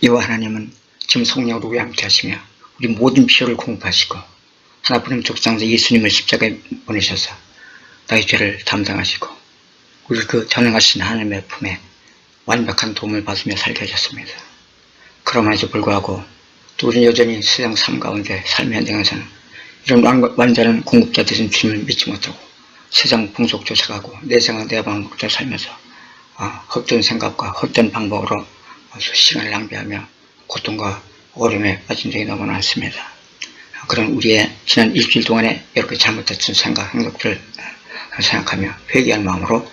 이와 하나님은 지금 성령으로 우리 함께 하시며 우리 모든 필요를 공급하시고 하나뿐인 독생자 예수님을 십자가에 보내셔서 나의 죄를 담당하시고 우리 그 전능하신 하나님의 품에 완벽한 도움을 받으며 살게 하셨습니다. 그럼에도 불구하고 또 우리는 여전히 세상 삶 가운데 삶의 현장에서는 이런 완전한 공급자 되신 주님을 믿지 못하고 세상 풍속 쫓아가고 내 생각 내 방법으로 살면서 헛된 생각과 헛된 방법으로 시간을 낭비하며 고통과 어려움에 빠진 적이 너무 많습니다. 그런 우리의 지난 일주일 동안에 이렇게 잘못했던 생각, 행동들을 생각하며 회개할 마음으로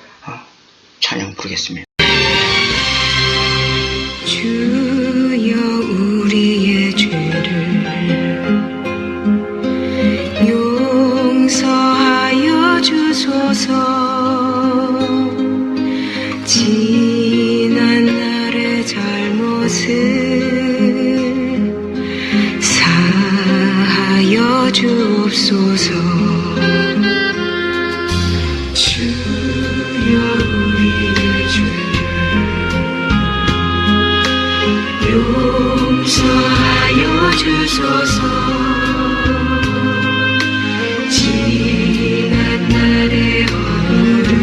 찬양 부르겠습니다. 주여 우리의 죄를 용서하여 주소서. 지난 날의 잘못을 사하여 주옵소서. 주여 우리의 죄를 용서하여 주소서. 지난 날의 허물을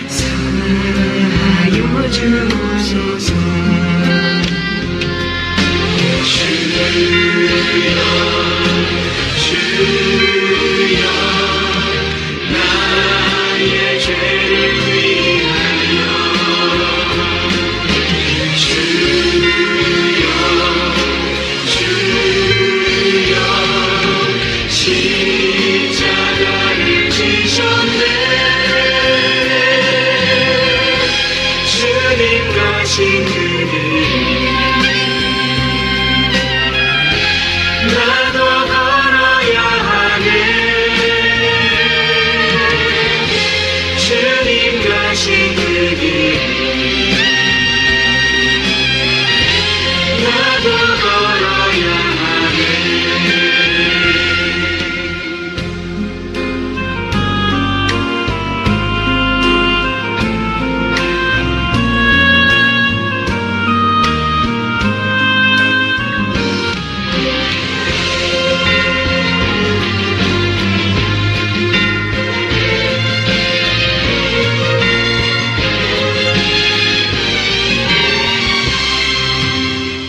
사하여 주옵소서. 주여 나의 죄를 위하여 주여 십자가를 지셨네. 주님 가신 그 길 나도 걸어야 하네. 주님 가신 그 길 나도 걸어야 하네.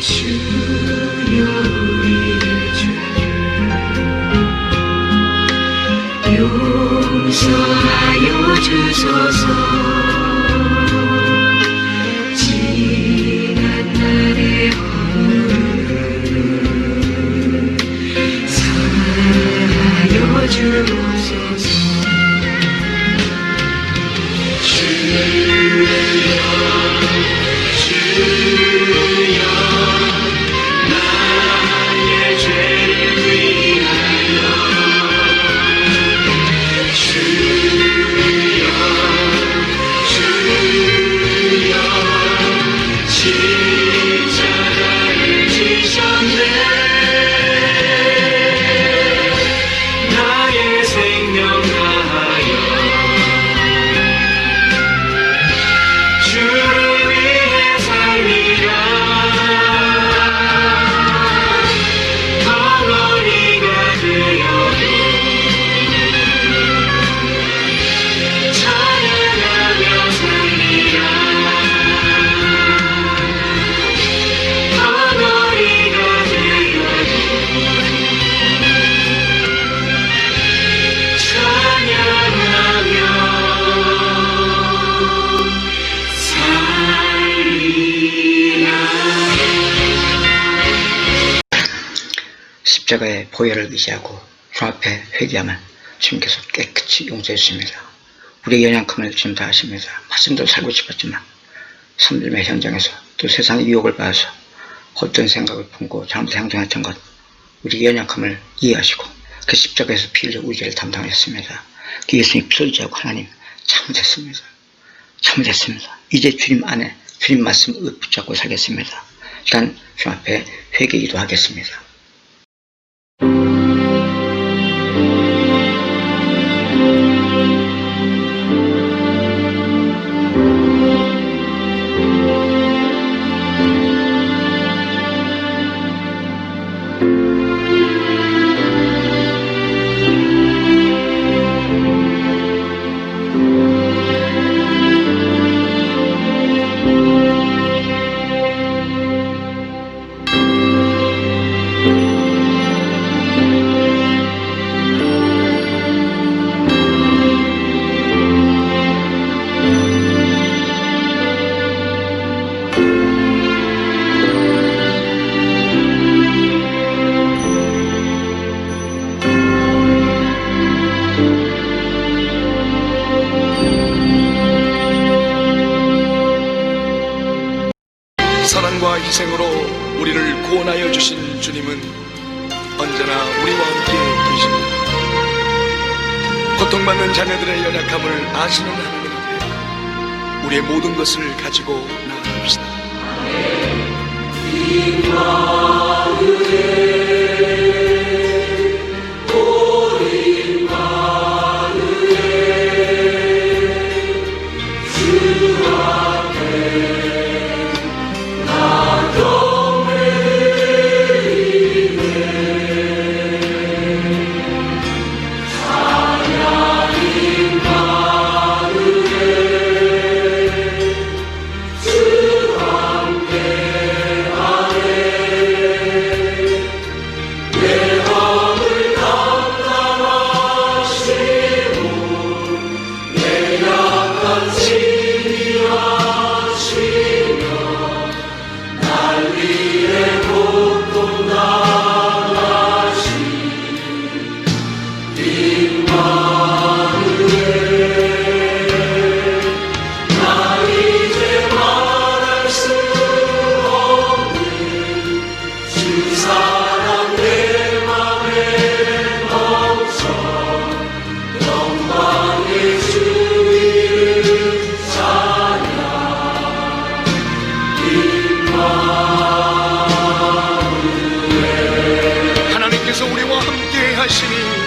주여 우리의 죄를 용서하여 주소서. 지난 날의 허물을 사하여 주옵소서. 주여 나의 죄를 위하여 주여 십자가를 지셨네. 나의 생명 다하여 주를 위해 살리라. 덩어리가 되어도 찬양하며 살리라. 덩어리가 되어도 찬양하며 살리라. 십자가의 보혈을 의지하고 주 앞에 회개하면 주님께서 깨끗이 용서해 주십니다. 우리의 연약함을 주님 다 아십니다. 말씀대로 살고 싶었지만 삶의 현장에서 또 세상의 유혹을 받아서 헛된 생각을 품고 잘못 행동했던 것, 우리의 연약함을 이해하시고 그 십자가에서 피 흘려 우리 죄를 담당하셨습니다. 그 예수님 피를 의지하고 하나님 잘못했습니다. 잘못했습니다. 이제 주님 안에 주님 말씀을 붙잡고 살겠습니다. 일단 주 앞에 회개 기도하겠습니다. 십자가와 희생으로 우리를 구원하여 주신 주님은 언제나 우리와 함께 계십니다. 고통받는 자녀들의 연약함을 아시는 하나님 앞에 우리의 모든 것을 가지고 나아갑시다. 하나님께서 우리와 함께 하시니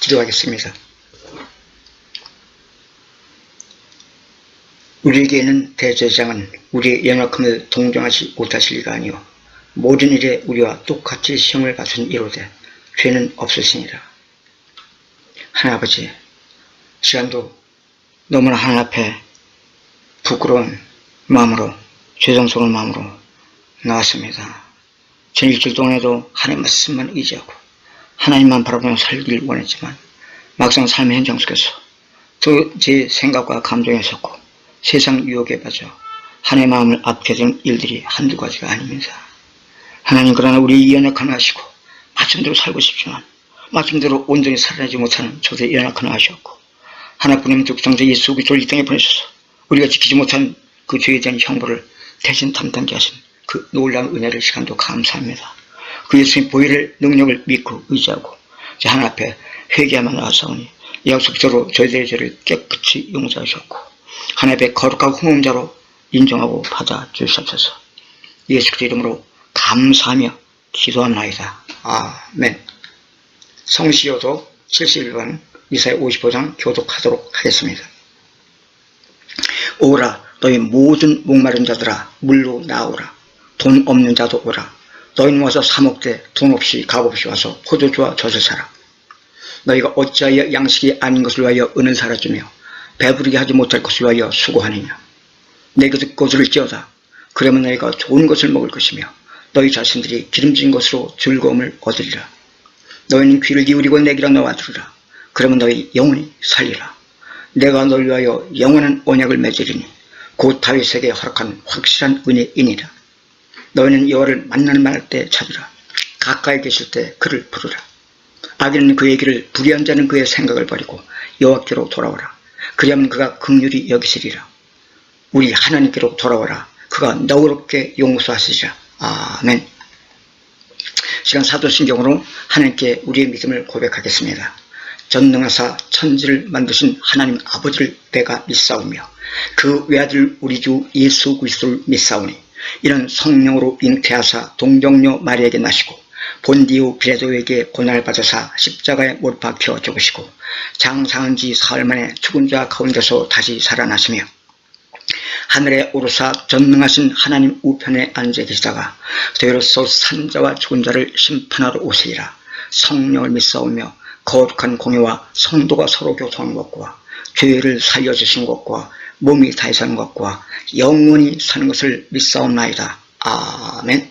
기도하겠습니다. 우리에게는 대제사장은 우리의 연약함을 동정하지 못하실 리가 아니요 모든 일에 우리와 똑같이 시험을 받은 이로되 죄는 없으시니라. 하나님 아버지, 시간도 너무나 하나님 앞에 부끄러운 마음으로 죄송스러운 마음으로 나왔습니다. 전 일주일 동안에도 하나님 말씀만 의지하고 하나님만 바라보며 살기를 원했지만 막상 삶의 현장 속에서 또 제 생각과 감정에 섰고 세상 유혹에 빠져 하나님의 마음을 아프게 되는 일들이 한두 가지가 아닙니다. 하나님, 그러나 우리 연약함을 아시고 말씀대로 살고 싶지만 말씀대로 온전히 살아내지 못하는 저들의 연약함을 아셨고 하나뿐인 독생자 예수 그리스도를 이 땅에 보내셔서 우리가 지키지 못한 그 죄에 대한 형벌을 대신 담당케 하신 그 놀라운 은혜를 시간도 감사합니다. 그 예수의 보혈의 능력을 믿고 의지하고 하나님 앞에 회개하며 나아서오니 약속대로 저희들의 죄를 깨끗이 용서하셨고 하나님 앞에 거룩하고 흠없자로 인정하고 받아주시옵소서. 예수 그리스도 이름으로 감사하며 기도합나이다. 아멘. 성시효도 71번 이사야 55장 교독하도록 하겠습니다. 오라, 너희 모든 목마른 자들아 물로 나오라. 돈 없는 자도 오라. 너희는 와서 사 먹되 돈 없이 값 없이 와서 포도주와 젖을 사라. 너희가 어찌하여 양식이 아닌 것을 위하여 은을 사라지며 배부르게 하지 못할 것을 위하여 수고하느냐. 내 곁에 꼬지를 찧어다. 그러면 너희가 좋은 것을 먹을 것이며 너희 자신들이 기름진 것으로 즐거움을 얻으리라. 너희는 귀를 기울이고 내 귀라 너와 들으라. 그러면 너희 영혼이 살리라. 내가 너를 위하여 영원한 언약을 맺으리니 곧 다윗에게 허락한 확실한 은혜이니라. 너희는 여호와를 만나는 만할 때 찾으라. 가까이 계실 때 그를 부르라. 악인은 그의 길을, 불의한 자는 그의 생각을 버리고 여호와께로 돌아오라. 그리하면 그가 긍휼히 여기시리라. 우리 하나님께로 돌아오라. 그가 너그럽게 용서하시리라. 아멘. 시간 사도신경으로 하나님께 우리의 믿음을 고백하겠습니다. 전능하사 천지를 만드신 하나님 아버지를 내가 믿사오며 그 외아들 우리 주 예수 그리스도를 믿사오니 이는 성령으로 잉태하사 동정녀 마리아에게 나시고 본디오 빌라도에게 고난을 받으사 십자가에 못 박혀 죽으시고 장사한 지 사흘 만에 죽은 자 가운데서 다시 살아나시며 하늘에 오르사 전능하신 하나님 우편에 앉아 계시다가 저희로서 산자와 죽은 자를 심판하러 오시리라. 성령을 믿사오며 거룩한 공예와 성도가 서로 교통하는 것과 죄를 살려주신 것과 몸이 다시 사는 것과 영원히 사는 것을 믿사옵나이다. 아멘.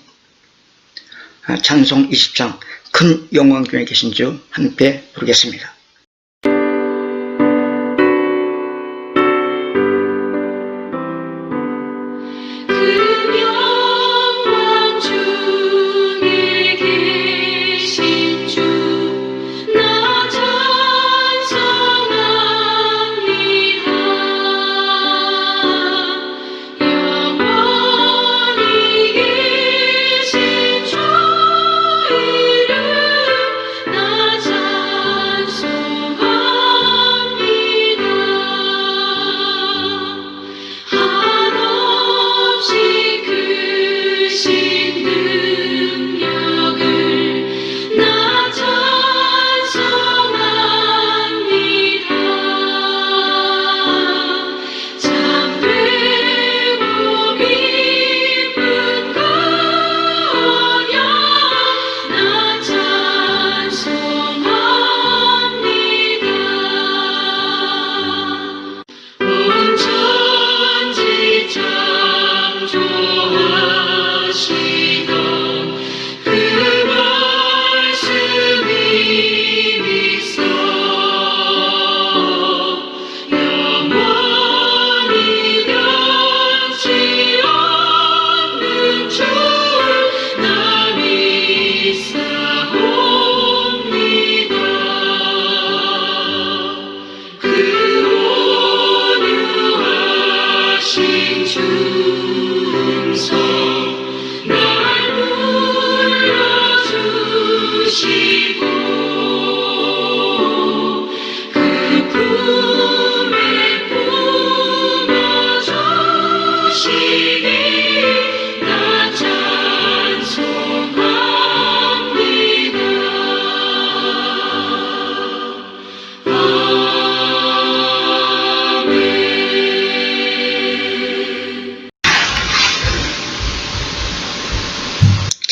찬송 20장 큰 영광 중에 계신 주 함께 부르겠습니다.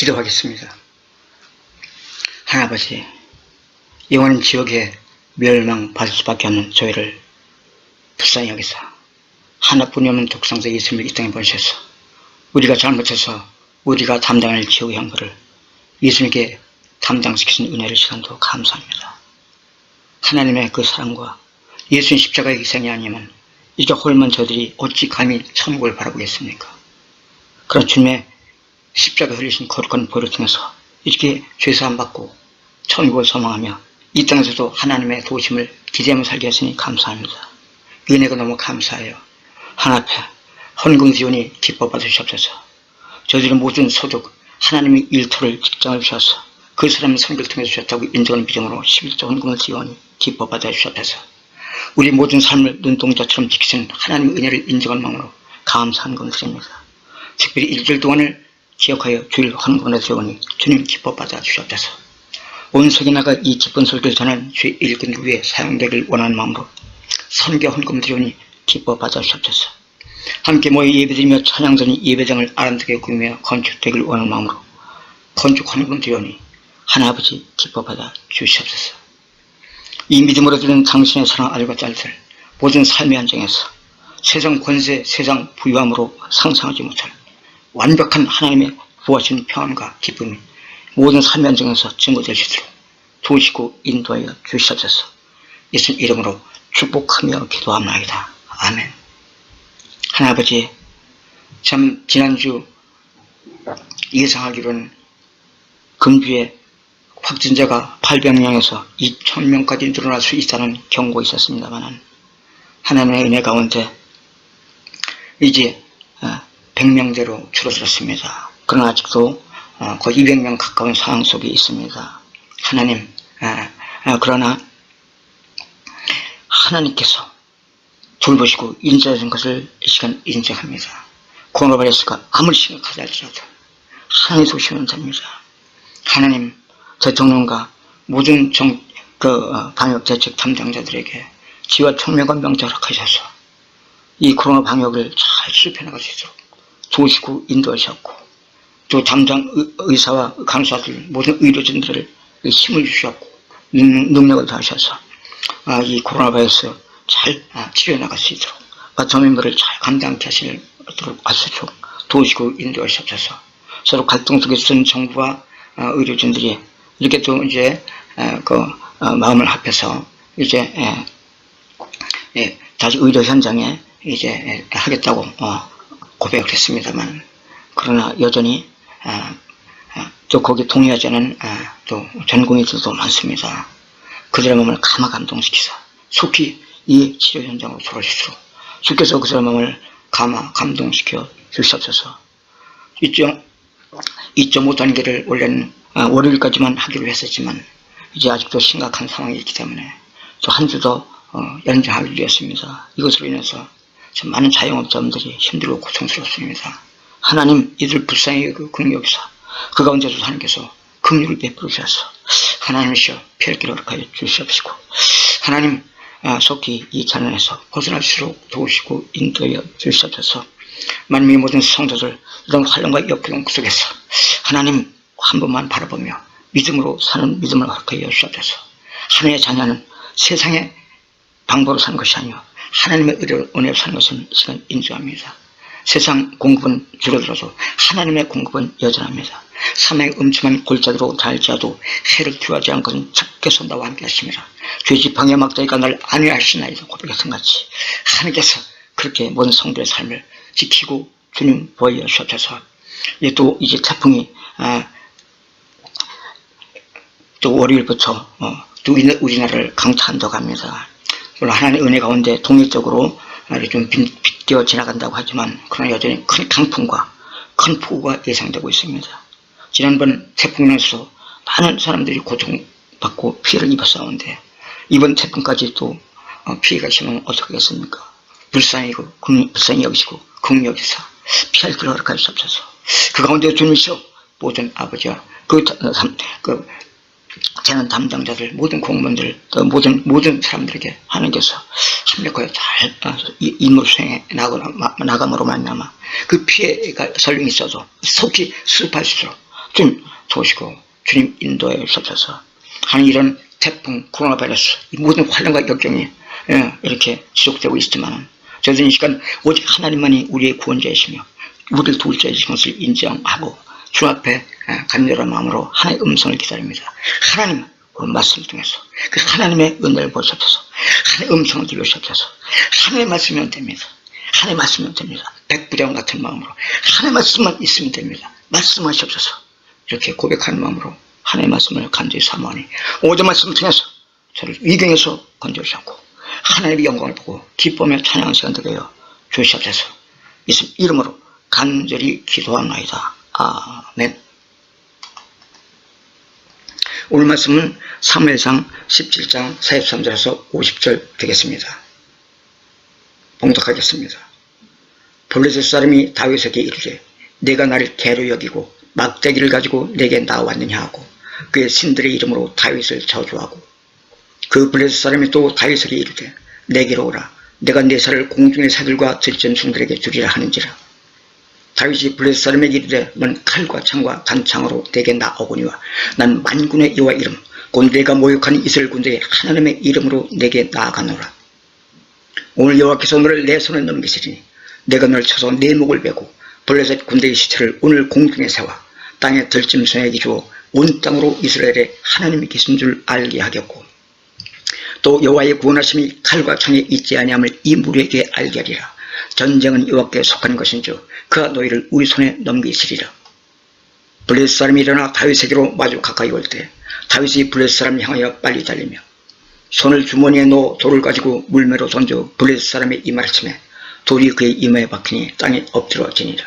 기도하겠습니다. 하나님 아버지, 영원한 지옥에 멸망받을 수밖에 없는 저희를 불쌍히 여기사 하나뿐이 없는 독생자 예수님을 이 땅에 보내셔서 우리가 잘못해서 우리가 담당할 지옥의 형벌을 예수님께 담당시키신 은혜를 시간도 감사합니다. 하나님의 그 사랑과 예수님 십자가의 희생이 아니면 이제 홀만 저들이 어찌 감히 천국을 바라보겠습니까? 그런 주님의 십자가 흘리신 거룩한 보혈을 통해서 이렇게 죄사함 받고 천국을 소망하며 이 땅에서도 하나님의 도우심을 기대하며 살게 하시니 감사합니다. 은혜가 너무 감사해요. 하나님 앞에 헌금지원이 기뻐 받으시옵소서. 저들의 모든 소득 하나님의 일터를 직장을 주셔서 그 사람의 선교를 통해 주셨다고 인정하는 비전으로 11조 헌금을 지원이 기뻐 받으시옵소서. 우리 모든 삶을 눈동자처럼 지키신 하나님의 은혜를 인정하는 마음으로 감사한 건 드립니다. 특별히 일주일 동안을 기억하여 주일 헌금을 지원이 주님 기뻐 받아 주시옵소서. 온 세계 나가 이 기쁜 설교를 전한 주의 일꾼 위에 사용되길 원하는 마음으로 선교 헌금 드리오니 기뻐 받아 주시옵소서. 함께 모여 예배드리며 찬양드리는 예배장을 아름답게 꾸미며 건축되길 원하는 마음으로 건축 헌금 드리오니 하나아버지 기뻐 받아 주시옵소서. 이 믿음으로 드리는 당신의 사랑 알과 짤들 모든 삶의 현장에서 세상 권세, 세상 부유함으로 상상하지 못할 완벽한 하나님의 구하신 평안과 기쁨이 모든 삶의 현장에서 증거될 수 있도록 도우시고 인도하여 주시옵소서. 예수님 이름으로 축복하며 기도합니다. 아멘. 하나아버지, 참 지난주 예상하기로는 금주에 확진자가 800명에서 2000명까지 늘어날 수 있다는 경고가 있었습니다만 하나님의 은혜 가운데 이제 100명대로 줄어들었습니다. 그러나 아직도 거의 200명 가까운 상황 속에 있습니다. 하나님, 그러나 하나님께서 돌보시고 인자하신 것을 이 시간 인정합니다. 코로나 바이러스가 아무리 심각하지 않더라도 하나님 도우시는 자입니다. 하나님, 대통령과 모든 방역대책 담당자들에게 지와 총명과 명철을 허락하셔서 이 코로나 방역을 잘 실패해 나갈 수 있도록 도우시고 인도하셨고 또 담당 의사와 간호사들 모든 의료진들을 힘을 주셨고 능력을 다하셔서 이 코로나 바이러스 잘 치료해 나갈 수 있도록 전민들을 잘 감당케 하시도록 하소서 도우시고 인도하시옵소서. 서로 갈등 속에 있는 정부와 의료진들이 이렇게 또 이제 마음을 합해서 이제 다시 의료 현장에 이제 하겠다고 고백을 했습니다만 그러나 여전히 또 거기에 동의하지 않은 또 전공의들도 많습니다. 그들의 마음을 감화 감동시키사 속히 이 치료 현장으로 돌아오시도록 주께서 그들의 마음을 감화 감동시켜 주시옵소서. 2.5단계를 원래는 월요일까지만 하기로 했었지만 이제 아직도 심각한 상황이 있기 때문에 또 한 주 더 연장하기로 했습니다. 이것으로 인해서 참 많은 자영업자분들이 힘들고 고통스럽습니다. 하나님 이들 불쌍히 긍휼여기사 그 가운데서 하나님께서 긍휼을 베풀어 주셔서 하나님이시여 피할길을 허락하여 주시옵시고 하나님 속히 이 자연에서 벗어날 수 있도록 도우시고 인도하여 주시옵소서. 만민의 모든 성도들 이런 환란과 역경 속에서 하나님 한 번만 바라보며 믿음으로 사는 믿음을 허락하여 주시옵소서. 하나님의 자녀는 세상의 방법으로 사는 것이 아니요 하나님의 은혜로 사는 것은 시간 인정합니다. 세상 공급은 줄어들어도 하나님의 공급은 여전합니다. 사망의 음침한 골짜기로 달지라도 해를 두하지 않은 것은 주께서 나와 함께 하십니다. 죄 지팡이와 막대기가 날 안위하시나이다 고백했던 같이 하나님께서 그렇게 모든 성도의 삶을 지키고 주님 보여 주셔서 또 이제 태풍이 또 월요일부터 또 우리나라를 강타한다고 합니다. 물론 하나님의 은혜 가운데 동일적으로 좀 빗겨 지나간다고 하지만 그러나 여전히 큰 강풍과 큰 폭우가 예상되고 있습니다. 지난번 태풍에서 많은 사람들이 고통받고 피해를 입었었는데 이번 태풍까지 또 피해가 심하면 어떻겠습니까? 불쌍히 여기시고 긍휼히 여기사 피할 길을 허락하여 주옵소서. 그 가운데 주님이시여 모든 아버지와 재난 담당자들 모든 공무원들 또 모든 사람들에게 하나님께서 합력하여 잘 임무를 수행해 나감으로 말미암아 그 피해가 설령 있어도 속히 수습할 수 있도록 주님 도우시고 주님 인도해 주셔서 하는 이런 태풍, 코로나 바이러스, 이 모든 환란과 역경이 이렇게 지속되고 있지만 저는 이 시간 오직 하나님만이 우리의 구원자이시며 우리를 도울 자이신 것을 인정하고 주 앞에 간절한 마음으로 하나님의 음성을 기다립니다. 하나님 오늘 말씀을 통해서 그 하나님의 은혜를 보시옵소서. 하나님의 음성을 들으시옵소서. 하나님의 말씀이면 됩니다. 하나님의 말씀이면 됩니다. 백부장 같은 마음으로 하나님의 말씀만 있으면 됩니다. 말씀하시옵소서. 이렇게 고백하는 마음으로 하나님의 말씀을 간절히 사모하니 오전 말씀을 통해서 저를 위경에서 건져주셨고 하나님의 영광을 보고 기쁨의 찬양하는 시간 되게 하여 주시옵소서. 예수 이름으로 간절히 기도하나이다. 아멘. 오늘 말씀은 사무엘상 17장 43절에서 50절 되겠습니다. 봉독하겠습니다. 블레셋 사람이 다윗에게 이르되 내가 나를 개로 여기고 막대기를 가지고 내게 나왔느냐 하고 그의 신들의 이름으로 다윗을 저주하고 그 블레셋 사람이 또 다윗에게 이르되 내게로 오라 내가 내 살을 공중의 새들과 들짐승들에게 주리라 하는지라. 다윗이 블레셋 사람에게 이르되 넌 칼과 창과 단창으로 내게 나오거니와 난 만군의 여호와 이름 곧 내가 모욕하는 이스라엘 군대의 하나님의 이름으로 내게 나아가노라. 오늘 여호와께서 너를 내 손에 넘기시리니 내가 너를 쳐서 내 목을 베고 블레셋 군대의 시체를 오늘 공중에 세워 땅에 들짐승에게 주어 온 땅으로 이스라엘의 하나님이 계신 줄 알게 하겠고 또 여호와의 구원하심이 칼과 창에 있지 아니함을 이 무리에게 알게 하리라. 전쟁은 여호와께 속하는 것인즉 그가 너희를 우리 손에 넘기시리라. 블레셋 사람이 일어나 다윗에게로 마주 가까이 올 때 다윗이 블레셋 사람을 향하여 빨리 달리며 손을 주머니에 넣어 돌을 가지고 물매로 던져 블레셋 사람의 이마를 치매 돌이 그의 이마에 박히니 땅에 엎드러지니라.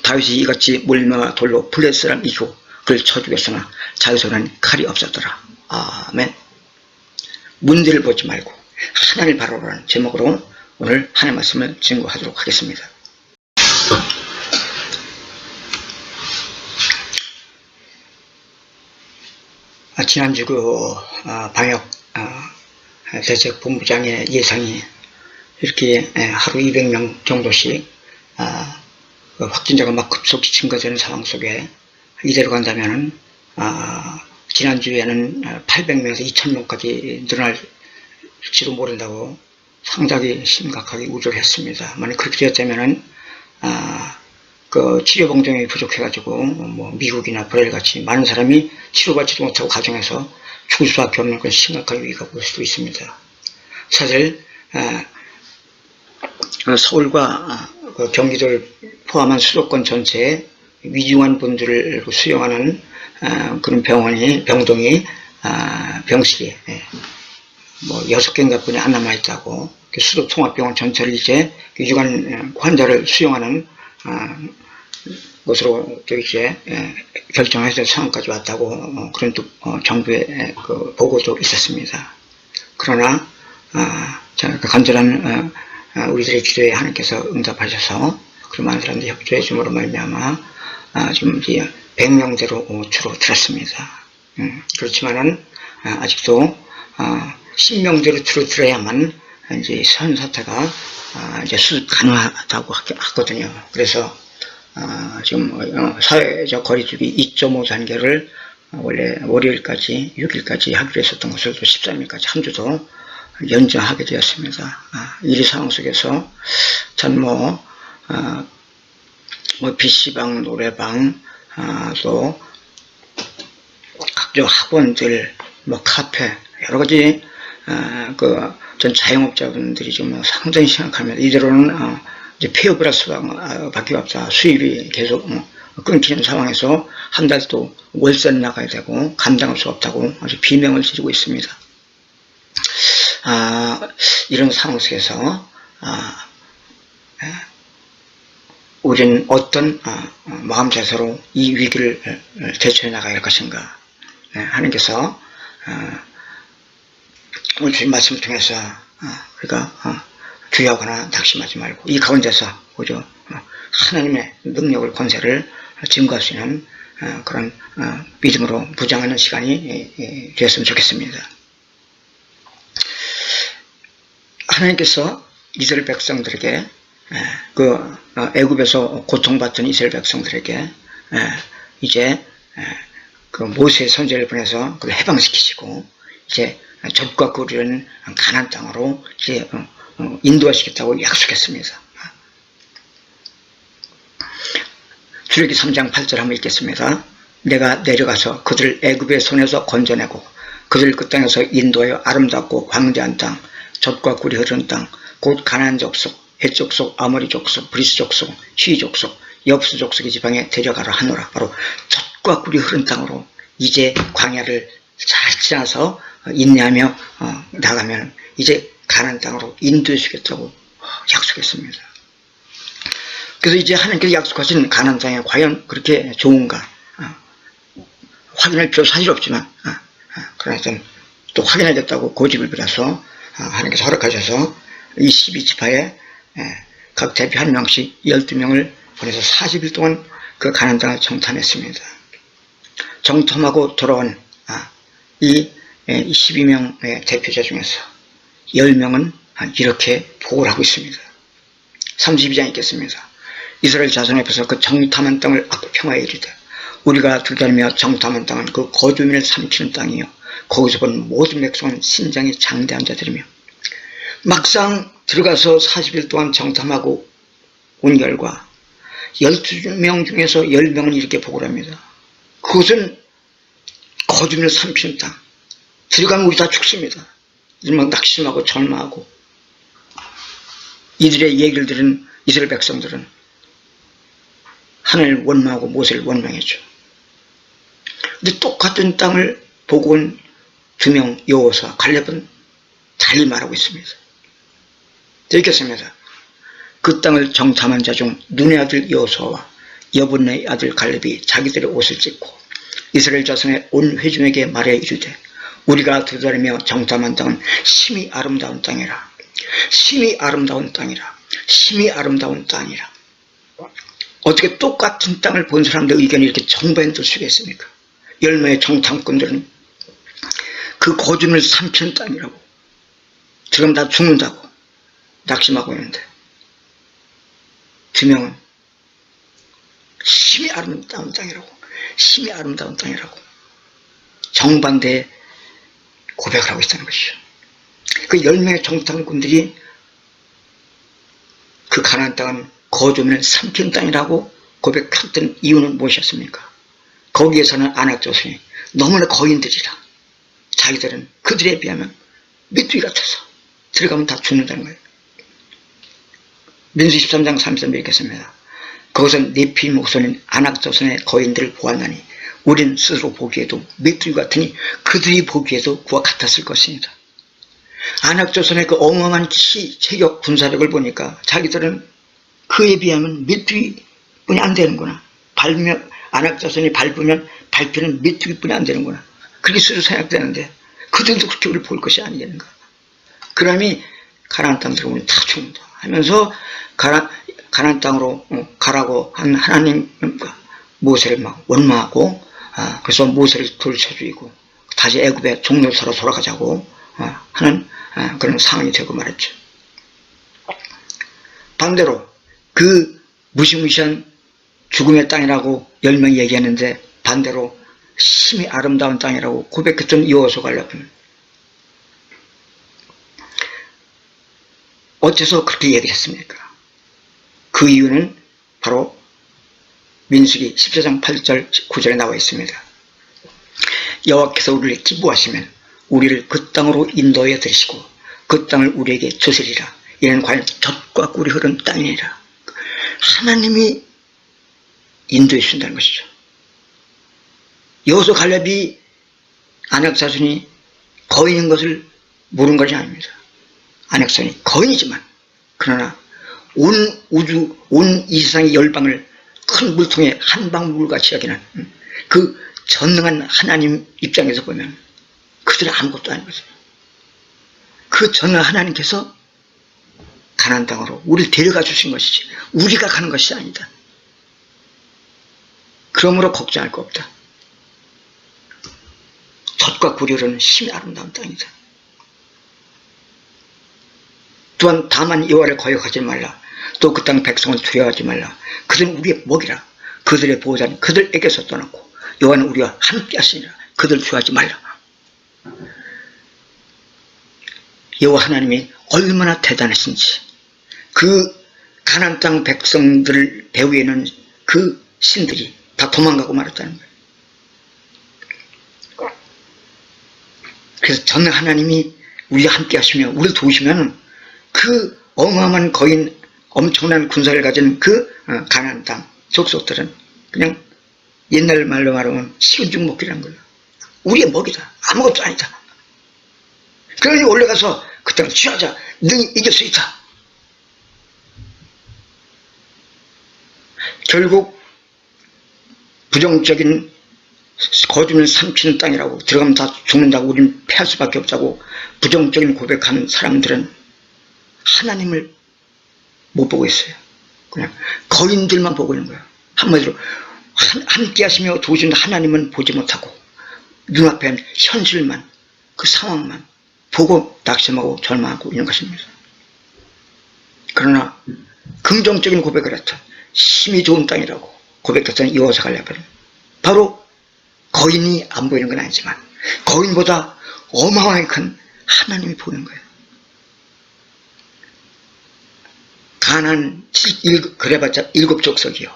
다윗이 이같이 물매와 돌로 블레셋 사람 이기고 그를 쳐 죽였으나 자기 손에는 칼이 없었더라. 아멘. 문제를 보지 말고 하나님을 바라보라는 제목으로 오늘 하나님의 말씀을 증거하도록 하겠습니다. 지난주 방역 대책 본부장의 예상이 이렇게 하루 200명 정도씩 확진자가 막 급속히 증가되는 상황 속에 이대로 간다면은 지난주에는 800명에서 2000명까지 늘어날지도 모른다고 상당히 심각하게 우려를 했습니다. 만약 그렇게 되었다면은 그 치료 병동이 부족해가지고 뭐 미국이나 브라질 같이 많은 사람이 치료받지도 못하고 가정에서 죽을 수밖에 없는 그런 심각한 위기가 올 수도 있습니다. 사실 서울과 경기도를 포함한 수도권 전체에 위중한 분들을 수용하는 그런 병동이 병실이 뭐 6개인가 뿐이 안 남아있다고 수도통합병원 전체를 이제 위중한 환자를 수용하는 것으로 이제 결정해서 상황까지 왔다고 그런 또 정부의 그 보고도 있었습니다. 그러나 간절한 우리들의 기도에 하나님께서 응답하셔서 그런 많은 사람들이 협조해 줌으로 말미암아 지금 이제 100명대로 줄어들었습니다. 그렇지만은 아직도 10명대로 줄어들어야만 이제 현 사태가 이제 수습 가능하다고 하거든요. 그래서 지금 사회적 거리두기 2.5 단계를 원래 월요일까지 6일까지 하기로 했었던 것을 또 13일까지 한 주 더 연장하게 되었습니다. 이 상황 속에서 참 뭐 PC방, 노래방, 또 각종 학원들, 뭐 카페 여러 가지 전 자영업자분들이 좀 상당히 심각합니다. 이대로는 이제 폐업을 할 수밖에 없다. 수입이 계속 끊기는 상황에서 한 달 또 월세를 나가야 되고 감당할 수 없다고 아주 비명을 지르고 있습니다. 이런 상황 속에서 우리는 어떤 마음 자세로 이 위기를 대처해 나가야 할 것인가. 하나님께서 오늘 주신 말씀을 통해서 우리가 주의하거나 낙심하지 말고 이 가운데서 오죠 하나님의 능력을 권세를 증거할 수 있는 그런 믿음으로 무장하는 시간이 되었으면 좋겠습니다. 하나님께서 이스라엘 백성들에게 그 애굽에서 고통받던 이스라엘 백성들에게 이제 그 모세의 선제를 보내서 그걸 해방시키시고 이제 젖과 꿀이라는 가나안 땅으로 이제 인도하시겠다고 약속했습니다. 출애굽기 3장 8절 한번 읽겠습니다. 내가 내려가서 그들을 애굽의 손에서 건져내고 그들을 그 땅에서 인도하여 아름답고 광대한 땅, 젖과 꿀이 흐르는 땅, 곧 가나안 족속, 헷 족속, 아모리 족속, 브리스 족속, 히 족속, 여부스 족속의 지방에 데려가라 하노라. 바로 젖과 꿀이 흐르는 땅으로 이제 광야를 잘 지나서 인내하며 나가면 이제 가나안 땅으로 인도해 주겠다고 약속했습니다. 그래서 이제 하나님께서 약속하신 가나안 땅이 과연 그렇게 좋은가 확인할 필요 사실 없지만 그러나 또 확인하겠다고 고집을 부려서 하나님께서 허락하셔서 이 12지파에 각 대표 한 명씩 12명을 보내서 40일 동안 그 가나안 땅을 정탐했습니다. 정탐하고 돌아온 이 12명의 대표자 중에서 10명은 이렇게 보고를 하고 있습니다. 32장 있겠습니다. 이스라엘 자손 앞에서 그 정탐한 땅을 악도 평화에 이르되 우리가 들다니며 정탐한 땅은 그 거주민을 삼키는 땅이요 거기서 본 모든 백성은 신장이 장대한 자들이며 막상 들어가서 40일 동안 정탐하고 온 결과 12명 중에서 10명은 이렇게 보고를 합니다. 그것은 거주민을 삼키는 땅. 들어가면 우리 다 죽습니다. 막 낙심하고 절망하고 이들의 얘기를 들은 이스라엘 백성들은 하나님을 원망하고 모세를 원망했죠. 근데 똑같은 땅을 보고 온 2명 여호수아, 갈렙은 달리 말하고 있습니다. 읽겠습니다. 그 땅을 정탐한 자 중 눈의 아들 여호수아와 여분의 아들 갈렙이 자기들의 옷을 찢고 이스라엘 자손의 온 회중에게 말해 이르되 우리가 들다니며 정탐한 땅은 심히 아름다운 땅이라. 심히 아름다운 땅이라. 심히 아름다운 땅이라. 어떻게 똑같은 땅을 본 사람들 의견이 이렇게 정반될 수가 있습니까? 10명의 정탐꾼들은 그 거주민을 삼키는 땅이라고 들어가면 다 죽는다고 낙심하고 있는데 2명은 심히 아름다운 땅이라고 심히 아름다운 땅이라고 정반대의 고백을 하고 있다는 것이죠. 그 10명의 정탐꾼들이 그 가나안 땅은 거주민을 삼키는 땅이라고 고백했던 이유는 무엇이었습니까? 거기에 사는 아낙 자손이 너무나 거인들이라 자기들은 그들에 비하면 메뚜기 같아서 들어가면 다 죽는다는 거예요. 민수 13장 33절 읽겠습니다. 거기서 네피 목소리는 아낙 자손의 거인들을 보았나니 우린 스스로 보기에도 메뚜기 같으니 그들이 보기에도 그와 같았을 것입니다. 아낙 자손의 그 어마어마한 체격 군사력을 보니까 자기들은 그에 비하면 메뚜기뿐이 안 되는구나. 아낙 자손이 밟으면 밟히는 메뚜기뿐이 안 되는구나. 그렇게 스스로 생각되는데 그들도 그렇게 우리를 볼 것이 아니겠는가. 그러니 가나안 땅 들어오면 다 죽는다 하면서 가나안 땅으로 가라고 한 하나님과 모세를 막 원망하고 그래서 모세를 돌쳐 죽이고 다시 애굽의 종로사로 돌아가자고 하는 그런 상황이 되고 말했죠. 반대로 그 무시무시한 죽음의 땅이라고 10명이 얘기했는데 반대로 심히 아름다운 땅이라고 고백했던 여호수아 갈렙은 어째서 그렇게 얘기했습니까? 그 이유는 바로 민수기 14장 8절 9절에 나와 있습니다. 여호와께서 우리를 기뻐하시면 우리를 그 땅으로 인도해 들이시고 그 땅을 우리에게 주시리라. 이는 과연 젖과 꿀이 흐르는 땅이니라. 하나님이 인도해 주신다는 것이죠. 여호수아 갈렙이 아낙 자손이 거인인 것을 모르는 것이 아닙니다. 아낙 자손이 거인이지만 그러나 온 우주, 온 이 세상의 열방을 큰 물통에 한 방울같이 여기는 그 전능한 하나님 입장에서 보면 그들은 아무것도 아닌 거죠. 그 전능한 하나님께서 가나안 땅으로 우리를 데려가 주신 것이지 우리가 가는 것이 아니다. 그러므로 걱정할 거 없다. 젖과 꿀이 흐르는 심히 아름다운 땅이다. 또한 다만 여호와를 거역하지 말라. 또 그 땅 백성은 두려워하지 말라. 그들은 우리의 먹이라. 그들의 보호자는 그들에게서 떠났고 여호와는 우리와 함께 하시니라. 그들 두려워하지 말라. 여호와 하나님이 얼마나 대단하신지, 그 가나안 땅 백성들을 배후에는 그 신들이 다 도망가고 말았다는 거예요. 그래서 전 하나님이 우리와 함께 하시며 우리를 도우시면 그 어마어마한 거인, 엄청난 군사를 가진 그 가나안 땅 족속들은 그냥 옛날 말로 말하면 쉬운 죽 먹기라는 거예요. 우리의 먹이다. 아무것도 아니다. 그러니 올라가서 그 땅을 취하자. 능히 이길 수 있다. 결국 부정적인 거짓말 삼키는 땅이라고, 들어가면 다 죽는다고, 우리는 패할 수밖에 없다고 부정적인 고백하는 사람들은 하나님을 못 보고 있어요. 그냥 거인들만 보고 있는 거예요. 한마디로 함께 하시며 도우신 하나님은 보지 못하고 눈앞에 현실만, 그 상황만 보고 낙심하고 절망하고 있는 것입니다. 그러나 긍정적인 고백을 했던, 힘이 좋은 땅이라고 고백했던 여호사갈랴는 바로 거인이 안 보이는 건 아니지만 거인보다 어마어마하게 큰 하나님이 보이는 거예요. 가나안 그래봤자 7족속이요.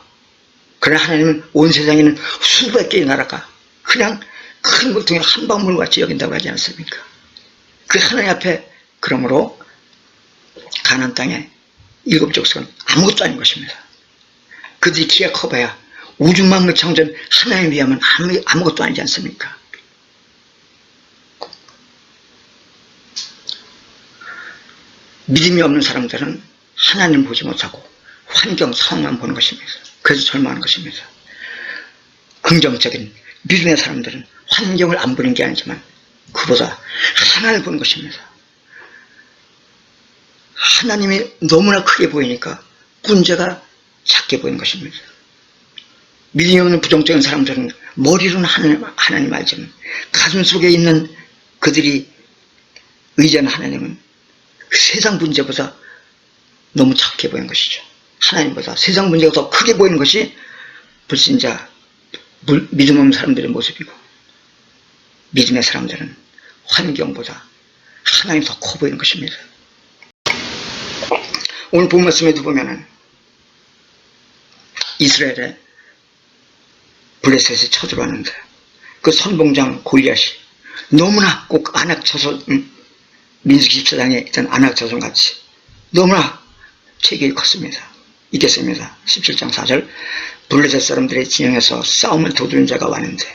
그러나 하나님은 온 세상에는 수백 개의 나라가 그냥 큰 물통에 한 방울같이 여긴다고 하지 않습니까? 그 하나님 앞에, 그러므로 가나안 땅에 7족속은 아무것도 아닌 것입니다. 그들이 키가 커봐야 우주만물 창조한 하나님에 비하면 아무것도 아니지 않습니까? 믿음이 없는 사람들은 하나님을 보지 못하고 환경, 상황만 보는 것입니다. 그래서 절망하는 것입니다. 긍정적인 믿음의 사람들은 환경을 안 보는 게 아니지만 그보다 하나님을 보는 것입니다. 하나님이 너무나 크게 보이니까 문제가 작게 보이는 것입니다. 믿음이 없는 부정적인 사람들은 머리로는 하나님 알지만 가슴 속에 있는 그들이 의지하는 하나님은 그 세상 문제보다 너무 작게 보이는 것이죠. 하나님보다 세상 문제가 더 크게 보이는 것이 불신자, 믿음 없는 사람들의 모습이고, 믿음의 사람들은 환경보다 하나님이 더 커 보이는 것입니다. 오늘 본 말씀에도 보면은 이스라엘에 블레셋이 쳐들어왔는데 그 선봉장 골리앗이 너무나 꼭 안악처손, 민수기 14장에 있던 안악처손 같이 너무나 체격이 컸습니다. 있겠습니다. 17장 4절, 블레셋 사람들의 진영에서 싸움을 도두는 자가 왔는데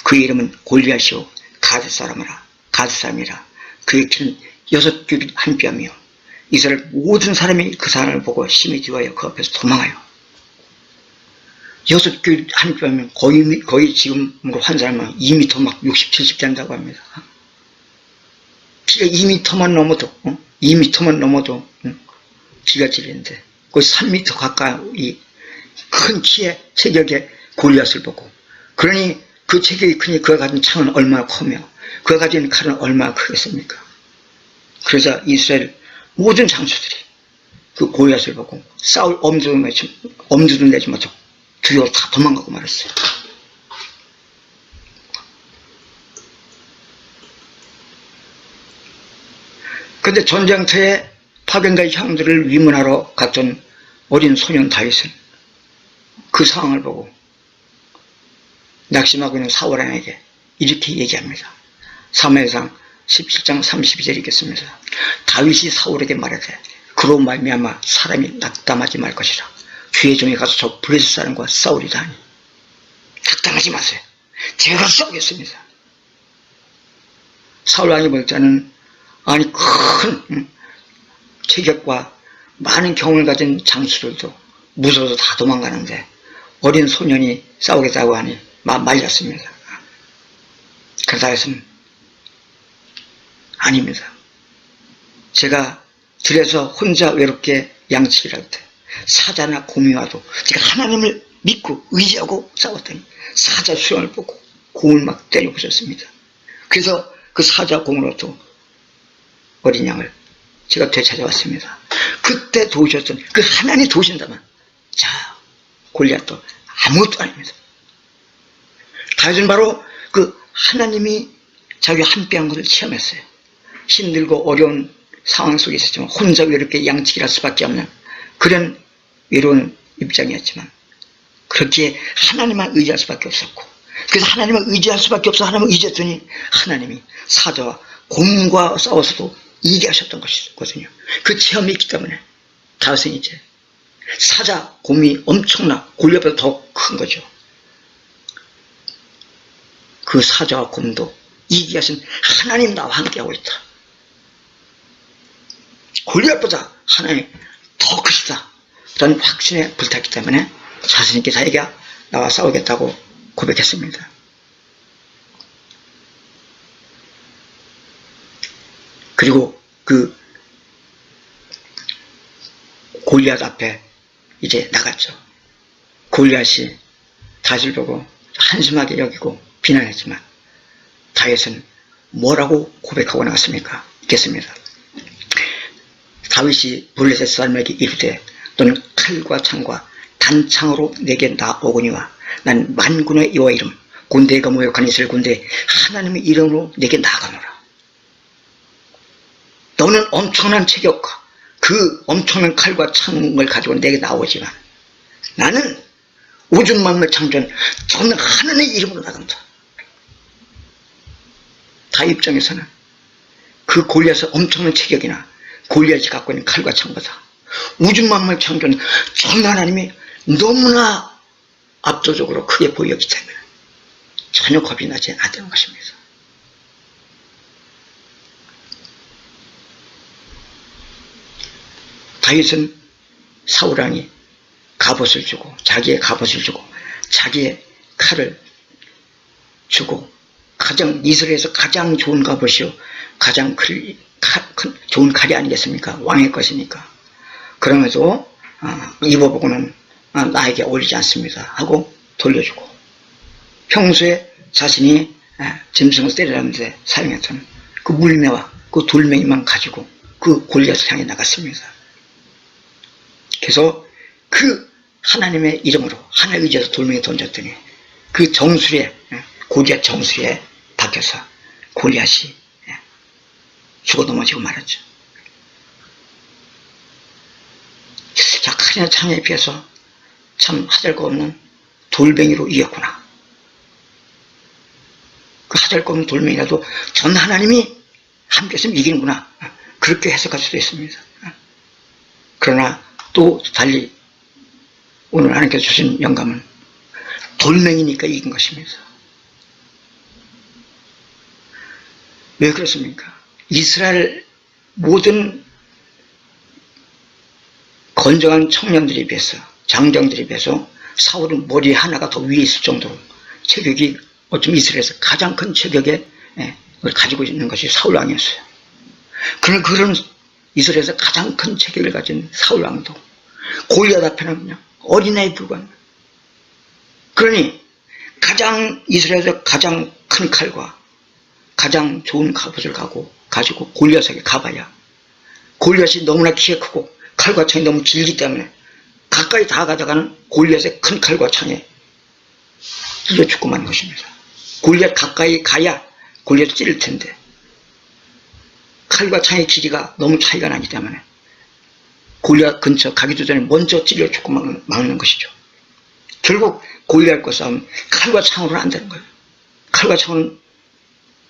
그 이름은 골리앗이요 가드 사람이라. 그의 키는 6규빗 한 뼘이요. 이스라엘 모든 사람이 그 사람을 보고 심히 두려워하여 그 앞에서 도망하여. 6규빗 한 뼘이면 거의 지금 한 사람은 2m 막 60, 70 된다고 합니다. 키가 2m만 넘어도 기가 질리는데 거의 3m 가까이 큰 키에 체격의 골리앗을 보고, 그러니 그 체격이 크니 그가 가진 창은 얼마나 크며 그가 가진 칼은 얼마나 크겠습니까? 그러자 이스라엘 모든 장수들이 그 골리앗을 보고 싸울 엄두도 내지 못하고 두려워 다 도망가고 말았어요. 그런데 전쟁터에 파견될 형들을 위문하러 갔던 어린 소년 다윗은 그 상황을 보고 낙심하고 있는 사울 왕에게 이렇게 얘기합니다. 사무엘상 17장 32절 읽겠습니다. 다윗이 사울에게 말하되 그로 말미암아 사람이 낙담하지 말 것이라. 주의 종이 가서 저 블레셋 사람과 싸우리다 하니 낙담하지 마세요. 제가 싸우겠습니다. 사울 왕이 볼 때는 아니 큰 체격과 많은 경험을 가진 장수들도 무서워서 다 도망가는데 어린 소년이 싸우겠다고 하니 말렸습니다. 그러다 해서는 아닙니다. 제가 들에서 혼자 외롭게 양치기를 할 때 사자나 곰이 와도 제가 하나님을 믿고 의지하고 싸웠더니 사자 수영을 보고 곰을 막 때려부셨습니다. 그래서 그 사자 곰으로부터 어린 양을 제가 되찾아왔습니다. 그때 도우셨던 그 하나님이 도우신다면 자 골리앗도 아무것도 아닙니다. 다윗은 바로 그 하나님이 자기 함께한 것을 체험했어요. 힘들고 어려운 상황 속에 있었지만 혼자 외롭게 양치기할 수밖에 없는 그런 외로운 입장이었지만 그렇게 하나님만 의지할 수밖에 없었고, 그래서 하나님을 의지할 수밖에 없어 하나님을 의지했더니 하나님이 사자와 곰과 싸워서도 이기하셨던 것이거든요. 그 체험이 있기 때문에 다윗은 이제 사자, 곰이 엄청나 골리앗보다 더 큰 거죠. 그 사자와 곰도 이기게 하신 하나님 나와 함께하고 있다. 골리앗보다 하나님이 더 크시다 라는 확신에 불탔기 때문에 자신 있게 자기가 나와 싸우겠다고 고백했습니다. 그리고 그 골리앗 앞에 이제 나갔죠. 골리앗이 다윗을 보고 한심하게 여기고 비난했지만 다윗은 뭐라고 고백하고 나갔습니까? 읽겠습니다. 다윗이 블레셋 사람에게 이르되 너는 칼과 창과 단창으로 내게 나오거니와 난 만군의 여호와 이름 군대가 모욕한 이스라엘 군대 하나님의 이름으로 내게 나아가노라. 너는 엄청난 체격과 그 엄청난 칼과 창을 가지고 내게 나오지만 나는 우주 만물 창조한 저는 하나님의 이름으로 나간다. 다윗 입장에서는 그 골리앗의 엄청난 체격이나 골리앗이 갖고 있는 칼과 창보다 우주 만물 창조한 전 하나님이 너무나 압도적으로 크게 보였기 때문에 전혀 겁이 나지 않았던 것입니다. 다윗은 사울왕이 갑옷을 주고 자기의 갑옷을 주고 자기의 칼을 주고 가장 이스라엘에서 가장 좋은 갑옷이요 가장 좋은 칼이 아니겠습니까? 왕의 것이니까. 그러면서 입어보고는 나에게 어울리지 않습니다 하고 돌려주고 평소에 자신이 짐승을 때리는데 사용했던 그 물매와 그 돌멩이만 가지고 그 골리앗을 향해 나갔습니다. 그래서 그 하나님의 이름으로 하나의 의지에서 돌멩이 던졌더니 그 정수리에 골리앗 정수리에 박혀서 골리앗이 죽어 넘어지고 말았죠. 자, 칼이나 창에 비해서 참 하잘것없는 돌멩이로 이겼구나. 그 하잘것없는 돌멩이라도 전 하나님이 함께 있으면 이기는구나. 그렇게 해석할 수도 있습니다. 그러나 또 달리 오늘 하나님께서 주신 영감은 돌멩이니까 이긴 것입니다. 왜 그렇습니까? 이스라엘 모든 건장한 청년들에 비해서 장정들에 비해서 사울은 머리 하나가 더 위에 있을 정도로 체격이 어쩌면 이스라엘에서 가장 큰 체격을 가지고 있는 것이 사울왕이었어요. 그런 이스라엘에서 가장 큰 체격을 가진 사울왕도 골리앗 앞에는 그냥 어린아이에 불과한 거예요. 그러니 이스라엘에서 가장 큰 칼과 가장 좋은 갑옷을 가지고 골리앗에게 가봐야 골리앗이 너무나 키가 크고 칼과 창이 너무 길기 때문에 가까이 다가가다가는 골리앗의 큰 칼과 창에 찔려 죽고 마는 것입니다. 골리앗 가까이 가야 골리앗을 찌를 텐데 칼과 창의 길이가 너무 차이가 나기 때문에 골리앗 근처 가기도 전에 먼저 찔려 죽고 막는 것이죠. 결국 골리앗과 싸움 칼과 창으로는 안 되는 거예요. 칼과 창은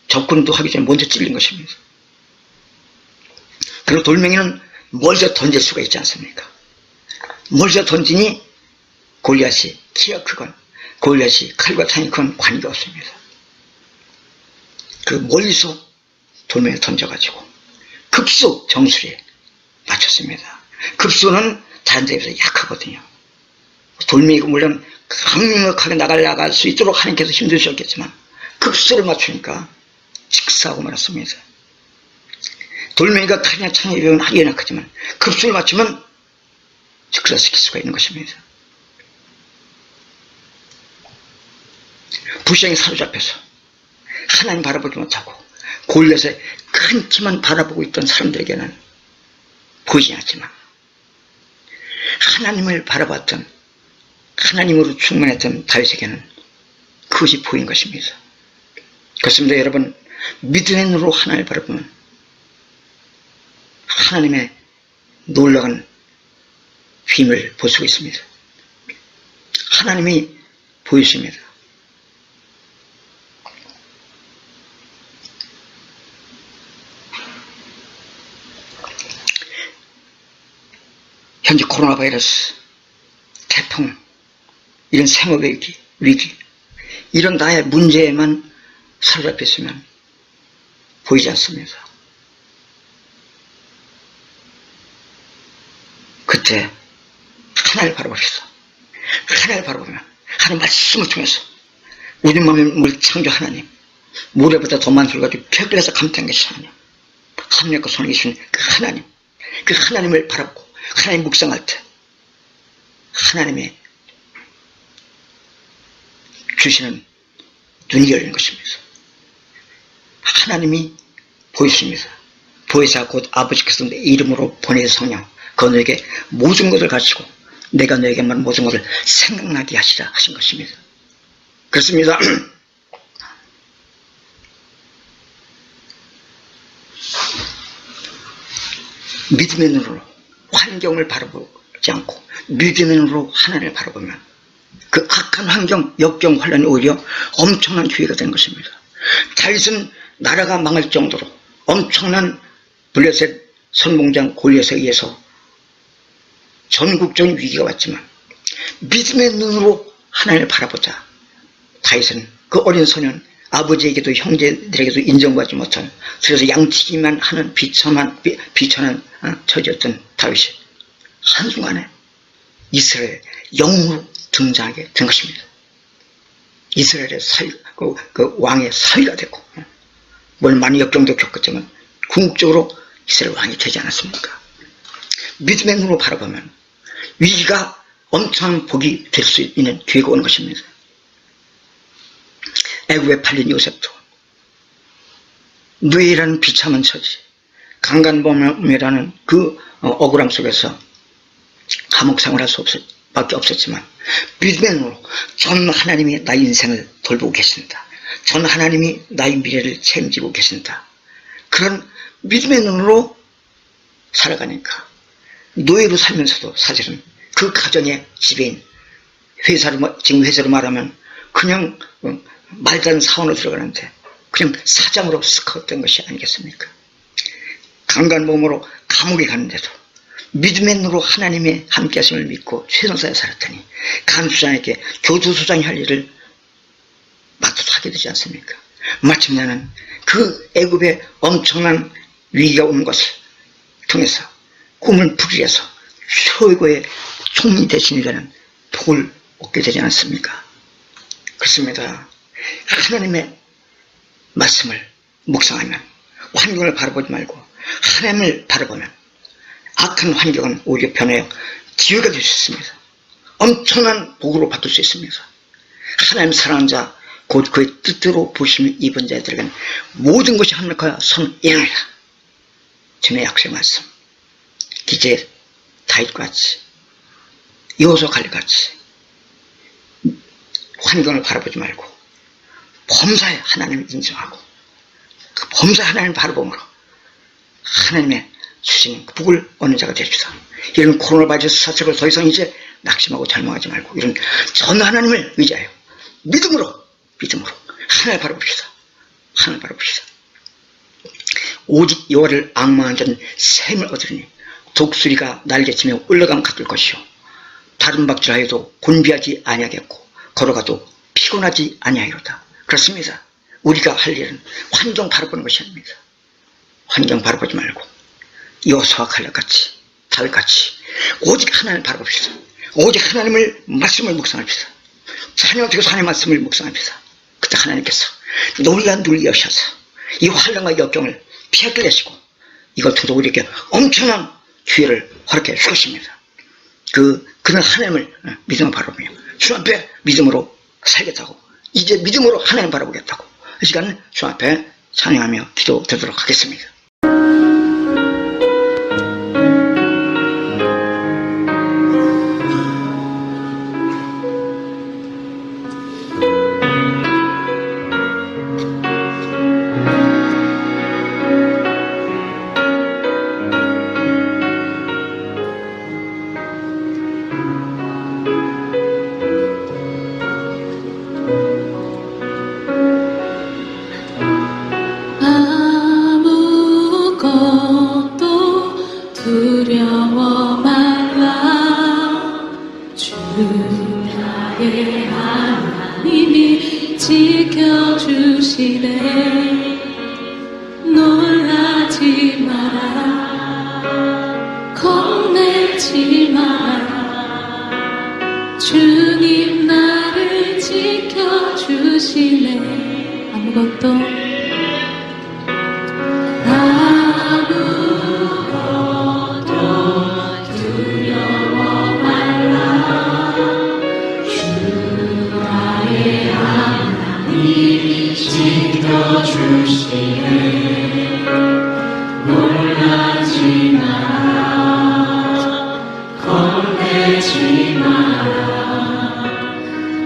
접근도 하기 전에 먼저 찔린 것입니다. 그리고 돌멩이는 멀리서 던질 수가 있지 않습니까? 멀리서 던지니 골리앗이 키가 크건 골리앗이 칼과 창이 크건 관계가 없습니다. 그 멀리서 돌멩이를 던져가지고 급소 정수리에 맞췄습니다. 급소는 다른 데에 비해서 약하거든요. 돌멩이가 물론 강력하게 나갈 수 있도록 하나님께서 힘드셨겠지만 급소를 맞추니까 직사하고 말았습니다. 돌멩이가 칼이나 창에 비하면 하기에는 약하지만 급소를 맞추면 직사시킬 수가 있는 것입니다. 불쌍히 사로잡혀서 하나님 바라보지 못하고 골리앗의 큰 키만 바라보고 있던 사람들에게는 보이지 않지만 하나님을 바라봤던 하나님으로 충만했던 다윗에게는 그것이 보인 것입니다. 그렇습니다. 여러분, 믿음의 눈으로 하나님을 바라보면 하나님의 놀라운 힘을 볼 수 있습니다. 하나님이 보이십니다. 현재 코로나 바이러스, 태풍, 이런 생업의 위기, 이런 나의 문제에만 사로잡혀 있으면 보이지 않습니다. 그때 하나님을 바라봅시다. 하나님을 바라보면 하나님 말씀을 통해서 우리 마음을 창조 하나님, 모래보다 더 많은 소리가 벽에서 감탄 것이 하나님, 하늘과 손에 계신 그 하나님, 그 하나님을 바라보고 하나님 묵상할 때 하나님의 주시는 눈이 열리는 것입니다. 하나님이 보이십니다. 보혜사 곧 아버지께서 내 이름으로 보내신 성령, 그 너에게 모든 것을 가지고 내가 너에게만 모든 것을 생각나게 하시라 하신 것입니다. 그렇습니다. 믿음의 눈으로 환경을 바라보지 않고 믿음의 눈으로 하나님을 바라보면 그 악한 환경, 역경, 환란이 오히려 엄청난 기회가 되는 것입니다. 다윗은 나라가 망할 정도로 엄청난 블레셋 선봉장 골리앗에 의해서 전국적인 위기가 왔지만 믿음의 눈으로 하나님을 바라보자 다윗은 그 어린 소년, 아버지에게도 형제들에게도 인정받지 못한, 그래서 양치기만 하는 비천한 처지였던 다윗이 한순간에 이스라엘 영웅으로 등장하게 된 것입니다. 이스라엘의 그 왕의 사위가 되고, 물론 많은 역경도 겪었지만 궁극적으로 이스라엘 왕이 되지 않았습니까? 믿음의 눈으로 바라보면 위기가 엄청난 복이 될 수 있는 기회가 오는 것입니다. 애굽에 팔린 요셉도 누에라는 비참한 처지, 강간범이라는 그 억울함 속에서 감옥 생활할 수 밖에 없었지만 믿음의 눈으로 전 하나님이 나의 인생을 돌보고 계신다, 전 하나님이 나의 미래를 책임지고 계신다, 그런 믿음의 눈으로 살아가니까 노예로 살면서도 사실은 그 가정의 지배인, 지금 회사로 말하면 그냥 말도 안 사원으로 들어가는데 그냥 사장으로 스카웃된 것이 아니겠습니까? 강간범으로 감옥에 갔는데도 믿음의 눈으로 하나님의 함께 하심을 믿고 최선사에 살았더니 간수장에게 교도소장이 할 일을 맡아서 하게 되지 않습니까? 마침내는 그 애굽의 엄청난 위기가 오는 것을 통해서 꿈을 부리해서 최고의 총리 대신이라는 복을 얻게 되지 않습니까? 그렇습니다. 하나님의 말씀을 묵상하면, 환경을 바라보지 말고 하나님을 바라보면 악한 환경은 오히려 변하여 기회가 될 수 있습니다. 엄청난 복으로 바뀔 수 있습니다. 하나님 사랑하는 자, 곧 그의 뜻대로 부심을 입은 자들에게는 모든 것이 합력하여 선행하리라. 주님의 약속의 말씀, 기재 다윗같이, 여호수아 갈렙같이 환경을 바라보지 말고 범사에 하나님을 인정하고 그 범사에 하나님을 바라봄으로 하나님의 주시는 그 복을 얻는 자가 되십시다. 이런 코로나 바이러스 사태로 더 이상 이제 낙심하고 절망하지 말고 이런 전 하나님을 의지하여 믿음으로 하나님을 바라봅시다. 하나님을 바라봅시다. 오직 여호와를 앙망한 자는 샘을 얻으리니 독수리가 날개치며 올라가면 가둘 것이요 다른 박질하여도 곤비하지 아니하겠고 걸어가도 피곤하지 아니하리로다. 그렇습니다. 우리가 할 일은 환경 바라보는 것이 아닙니다. 환경 바라보지 말고 여호수아 갈렙같이 다윗같이 오직 하나님을 바라봅시다. 오직 하나님을 말씀을 묵상합시다. 자녀가 되어서 하나님의 말씀을 묵상합시다. 그때 하나님께서 놀란 눈을 여셔서 이 환난과 역경을 피하게 하시고 이걸 통해서 우리에게 엄청난 기회를 허락해 주십니다. 그는 하나님을 믿음으로 바라보며 주 앞에 믿음으로 살겠다고, 이제 믿음으로 하나님 바라보겠다고 이 시간 주 앞에 찬양하며 기도드리도록 하겠습니다. 지켜주시네. 놀라지 마라, 겁내지 마라. 주님 나를 지켜주시네. 아무것도 두려워 말라. 주 나의 하나님이 지켜주시네. 놀라지 마라, 겁내지 마라.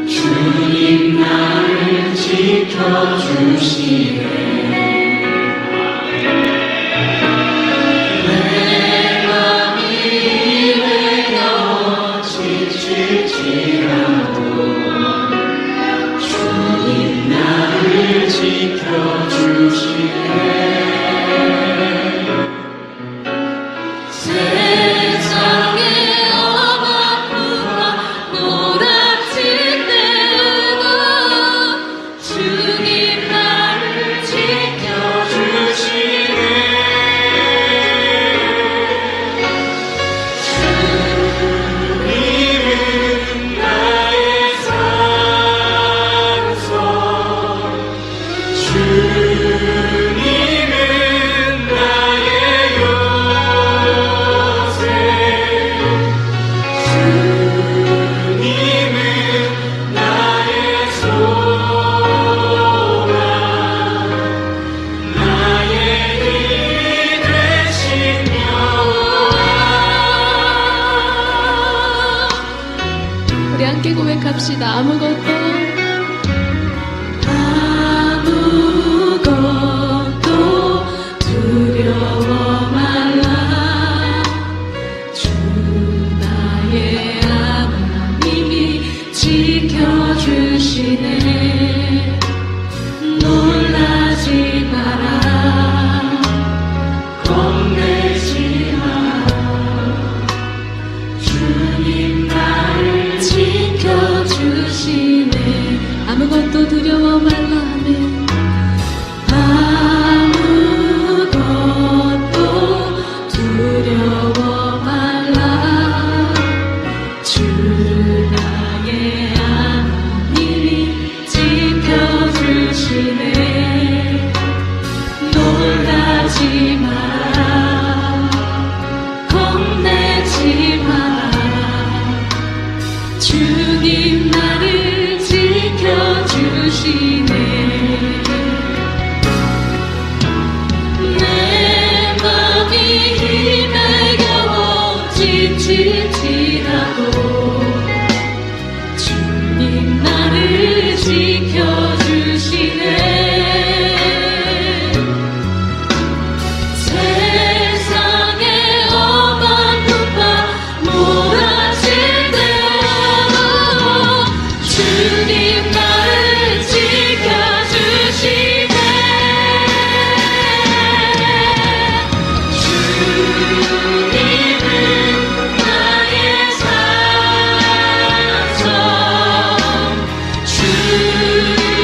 주님 나를 지켜주시네. 내 맘이 외려 지칠지라도 주님 나를 지켜주시네. 세상의 엄한 풍파 몰아칠 때도 주님 나를 지켜주시네. 주님은 나의 산소, 주님은 나의 요새, 주님은 나의 소망, 나의 힘이 되신 여호와. 우리 함께 고백합시다. 아무것도 두려워 말라. 주 나의 하나님이 지켜주시네. 놀라지 마라, 겁내지 마라. 주님 나를 지켜주시네. 아무것도 두려워 말라 하면 아무것도 두려워 말라. 주 나의 하나님이 지켜주시네. 놀라지 마라, 겁내지 마라. 주님 나를 지켜주시네. 내 맘이 힘에 겨워 지칠지라도 주님 나를 지켜주시네. 세상의 엄한 풍파 몰아칠 때도 주님 나를 지켜주시네. 주님은 나의 산성, 주님은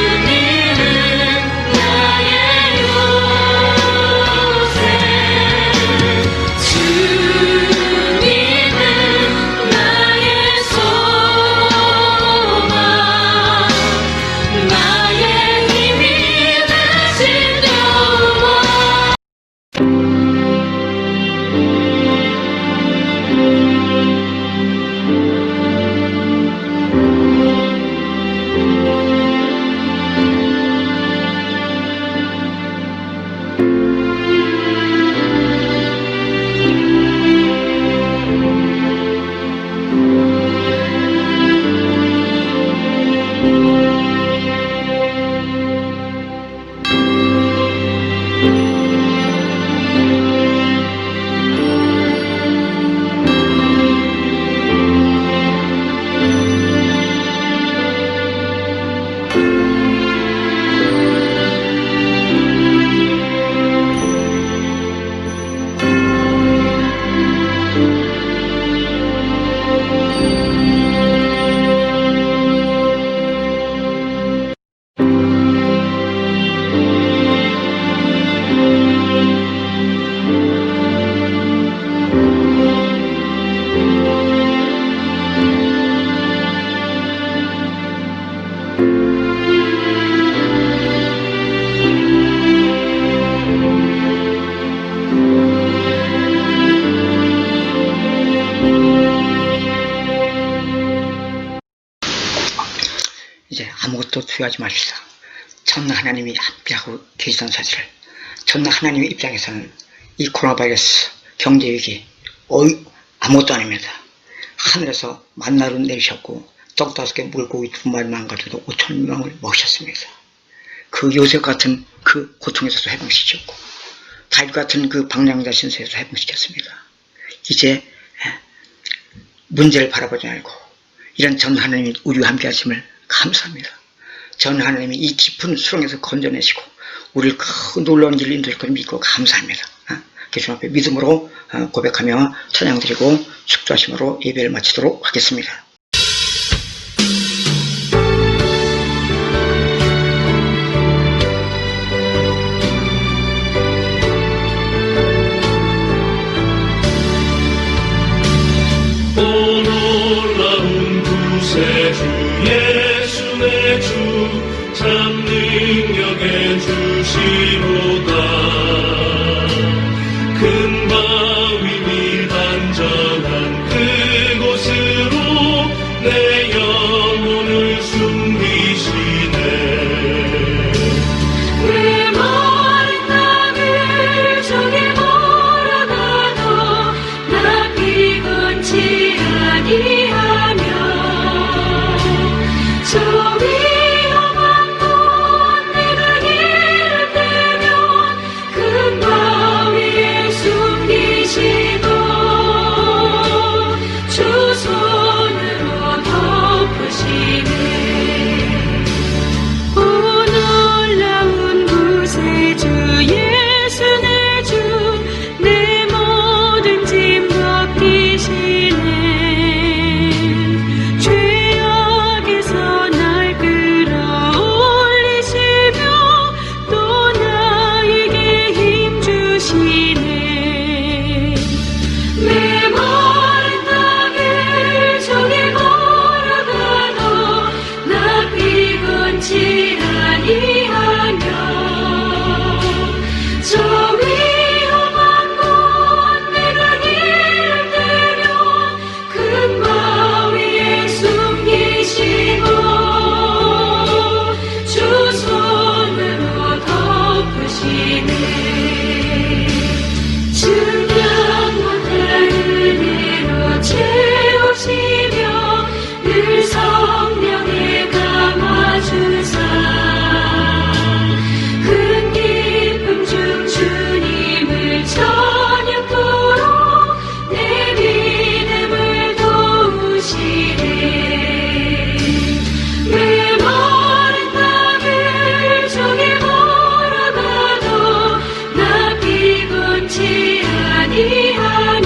아무것도 두려워하지 마십시다. 전능 하나님이 함께하고 계시던 사실을, 전능 하나님의 입장에서는 이 코로나 바이러스 경제위기 아무것도 아닙니다. 하늘에서 만나를 내리셨고 떡 5개 물고기 2마리만 가지고도 5,000명을 먹으셨습니다. 그 요셉 같은 그 고통에서도 해방시켰고 다윗 같은 그 방랑자 신세에서 해방시켰습니다. 이제 문제를 바라보지 말고 이런 전 하나님이 우리와 함께 하심을 감사합니다. 전 하나님이 이 깊은 수렁에서 건져내시고 우리를 그 놀라운 길로 인도할 걸 믿고 감사합니다. 주님 앞에 믿음으로 고백하며 찬양드리고 축도하심으로 예배를 마치도록 하겠습니다. 놀라운 구세주 예수 내 주 참 능력의 주시로다. 큰 바위 및 안전한 그곳으로 내 영혼을 숨기시네. 내 마른 땅을 저기 몰아가도 나 비건치 아니하며 저 위험한 곳 내가 길을 때면 큰 바위에 숨기시고 주 손으로 덮으시네. 오 놀라운 구세주 예수 내 주 내 모든 짐 벗기시네. 죄악에서 날 끌어올리시며 또 나에게 힘 주시네. 내 마른 땅을 저기 걸어가도 나 비건치 아니하며 저 위험한 곳 내가 길을 때면 큰 바위에 숨기시고 주 손으로 덮으시네. 증명 못할 은혜로 채우시며 늘 성령에 감아주사 큰 기쁨 중 주님을 저녁토록 내 믿음을 도우시네. 내 마른 땅을 저기 걸어가도 나 비건치 아니하며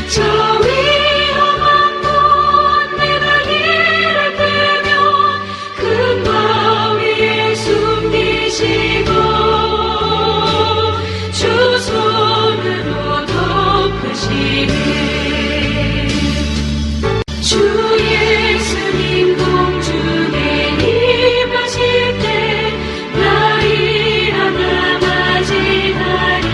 저 위험한 곳 내가 길을 때면 큰 바위에 숨기시고 주 손으로 덮으시네. 주 예수님 공중에 임하실 때 나 일어나 맞이하리.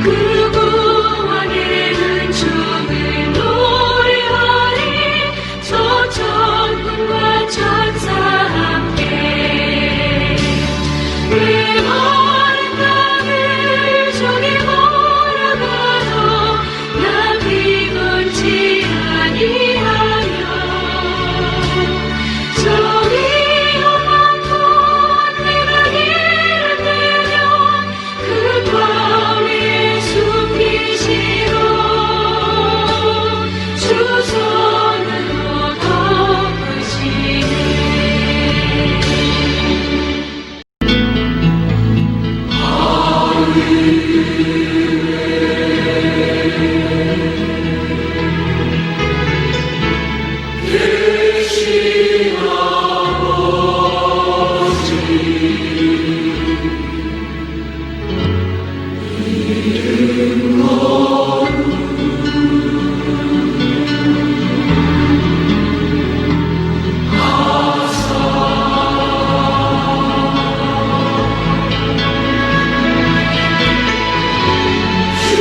그 구원의 은총을 노래하리. 저 천군과 천사 함께 내 마른 땅을 저기 걸어가도 나 비건치 아니하며 저 위험한 곳 내가 길을 때면 큰 바위에 숨기시고 주 손으로 덮으시네.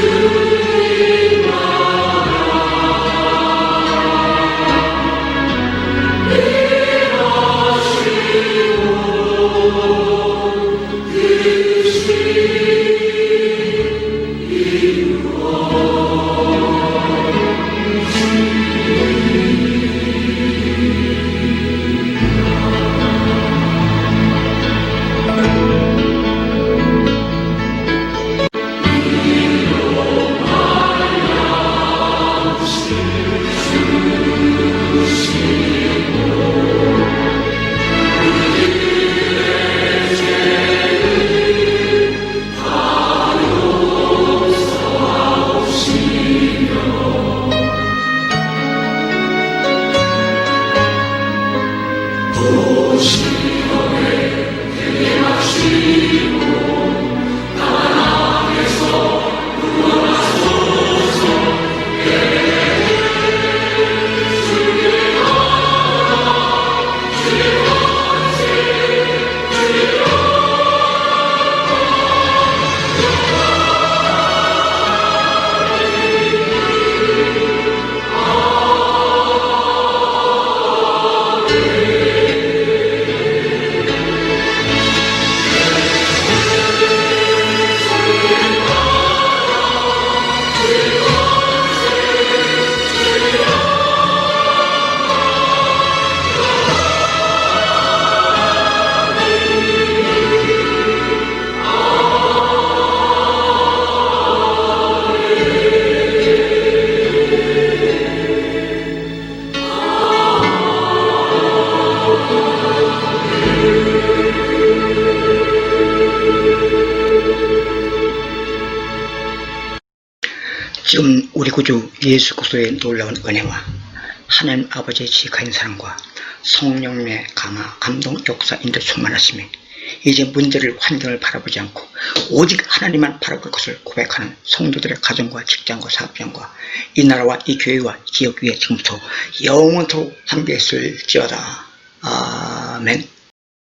주님 지금 우리 구주 예수 그리스도의 놀라운 은혜와 하나님 아버지의 지극한 사랑과 성령의 강화, 감동, 역사, 인도 충만하심이 이제 문제를, 환경을 바라보지 않고 오직 하나님만 바라볼 것을 고백하는 성도들의 가정과 직장과 사업장과 이 나라와 이 교회와 지역 위에 지금부터 영원토록 함께 있을지어다. 아멘.